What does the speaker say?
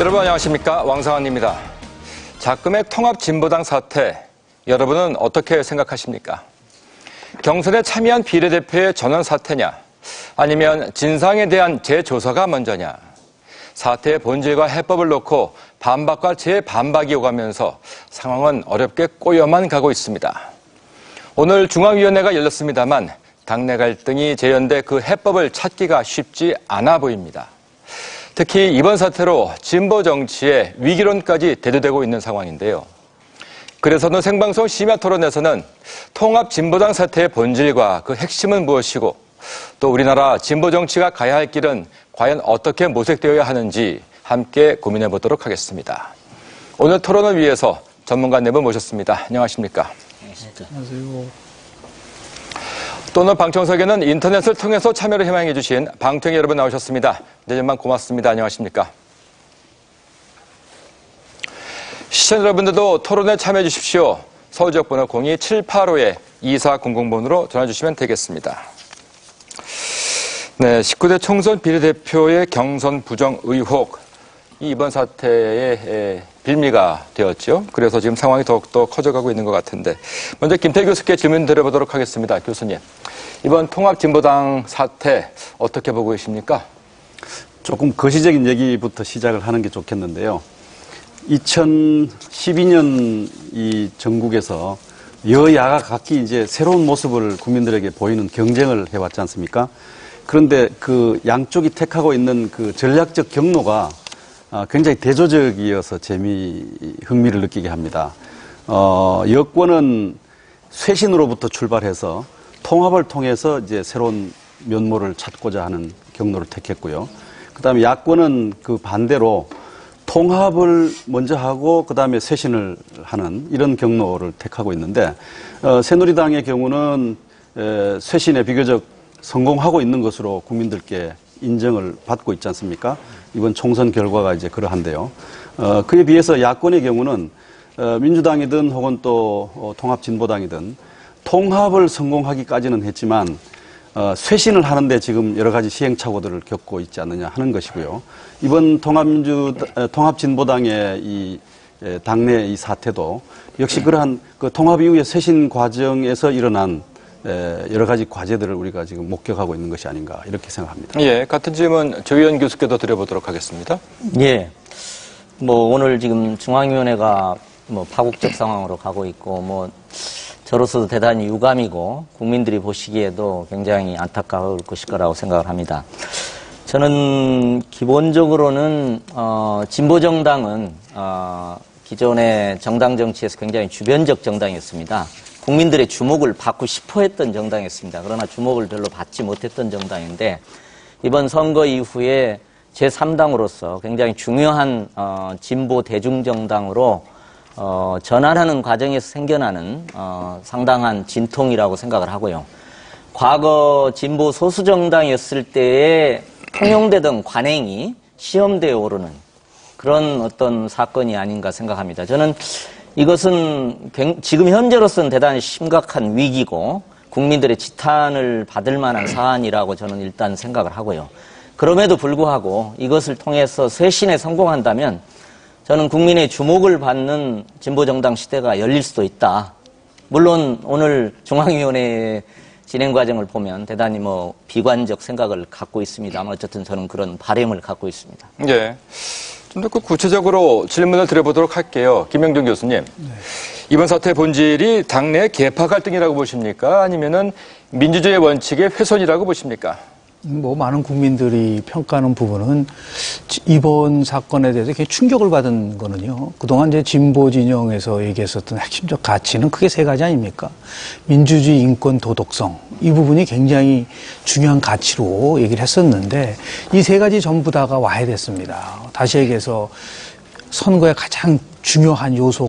여러분 안녕하십니까, 왕상환입니다. 작금의 통합진보당 사태, 여러분은 어떻게 생각하십니까? 경선에 참여한 비례대표의 전원 사퇴냐, 아니면 진상에 대한 재조사가 먼저냐. 사태의 본질과 해법을 놓고 반박과 재반박이 오가면서 상황은 어렵게 꼬여만 가고 있습니다. 오늘 중앙위원회가 열렸습니다만 당내 갈등이 재연돼 그 해법을 찾기가 쉽지 않아 보입니다. 특히 이번 사태로 진보 정치의 위기론까지 대두되고 있는 상황인데요. 그래서는 생방송 심야 토론에서는 통합 진보당 사태의 본질과 그 핵심은 무엇이고, 또 우리나라 진보 정치가 가야 할 길은 과연 어떻게 모색되어야 하는지 함께 고민해 보도록 하겠습니다. 오늘 토론을 위해서 전문가 네 분 모셨습니다. 안녕하십니까? 안녕하세요. 또 오늘 방청석에는 인터넷을 통해서 참여를 희망해 주신 방청객 여러분 나오셨습니다. 내년만 고맙습니다. 안녕하십니까? 시청자 여러분들도 토론에 참여해 주십시오. 서울지역번호 02-785-2400번으로 전화 주시면 되겠습니다. 네, 19대 총선 비례대표의 경선 부정 의혹, 이번 사태의 빌미가 되었죠. 그래서 지금 상황이 더욱더 커져가고 있는 것 같은데, 먼저 김태희 교수께 질문 드려보도록 하겠습니다. 교수님, 이번 통합진보당 사태 어떻게 보고 계십니까? 조금 거시적인 얘기부터 시작을 하는 게 좋겠는데요. 2012년 이 전국에서 여야가 각기 이제 새로운 모습을 국민들에게 보이는 경쟁을 해왔지 않습니까? 그런데 그 양쪽이 택하고 있는 그 전략적 경로가 굉장히 대조적이어서 흥미를 느끼게 합니다. 여권은 쇄신으로부터 출발해서 통합을 통해서 이제 새로운 면모를 찾고자 하는 경로를 택했고요. 그 다음에 야권은 그 반대로 통합을 먼저 하고 그 다음에 쇄신을 하는 이런 경로를 택하고 있는데, 새누리당의 경우는 쇄신에 비교적 성공하고 있는 것으로 국민들께 인정을 받고 있지 않습니까? 이번 총선 결과가 이제 그러한데요. 그에 비해서 야권의 경우는 민주당이든 혹은 또 통합진보당이든 통합을 성공하기까지는 했지만 쇄신을 하는데 지금 여러 가지 시행착오들을 겪고 있지 않느냐 하는 것이고요. 이번 통합진보당의 이 당내 이 사태도 역시 그러한 그 통합 이후의 쇄신 과정에서 일어난 여러 가지 과제들을 우리가 지금 목격하고 있는 것이 아닌가 이렇게 생각합니다. 예, 같은 질문 조희연 교수께도 드려보도록 하겠습니다. 예, 오늘 지금 중앙위원회가 파국적 상황으로 가고 있고 저로서도 대단히 유감이고 국민들이 보시기에도 굉장히 안타까울 것일 거라고 생각을 합니다. 저는 기본적으로는 진보정당은 기존의 정당 정치에서 굉장히 주변적 정당이었습니다. 국민들의 주목을 받고 싶어 했던 정당이었습니다. 그러나 주목을 별로 받지 못했던 정당인데, 이번 선거 이후에 제3당으로서 굉장히 중요한 진보 대중정당으로 전환하는 과정에서 생겨나는 상당한 진통이라고 생각을 하고요. 과거 진보 소수정당이었을 때에 통용되던 관행이 시험대에 오르는 그런 어떤 사건이 아닌가 생각합니다. 저는 이것은 지금 현재로서는 대단히 심각한 위기고 국민들의 지탄을 받을 만한 사안이라고 저는 일단 생각을 하고요. 그럼에도 불구하고 이것을 통해서 쇄신에 성공한다면 저는 국민의 주목을 받는 진보정당 시대가 열릴 수도 있다. 물론 오늘 중앙위원회 진행 과정을 보면 대단히 비관적 생각을 갖고 있습니다만 어쨌든 저는 그런 바람을 갖고 있습니다. 예. 좀 더 구체적으로 질문을 드려보도록 할게요. 김영준 교수님. 네. 이번 사태의 본질이 당내 계파 갈등이라고 보십니까? 아니면은 민주주의 원칙의 훼손이라고 보십니까? 많은 국민들이 평가하는 부분은 이번 사건에 대해서 굉장히 충격을 받은 거는요. 그동안 이제 진보 진영에서 얘기했었던 핵심적 가치는 크게 세 가지 아닙니까? 민주주의, 인권, 도덕성. 이 부분이 굉장히 중요한 가치로 얘기를 했었는데 이 세 가지 전부 다가 와야 됐습니다. 다시 얘기해서 선거의 가장 중요한 요소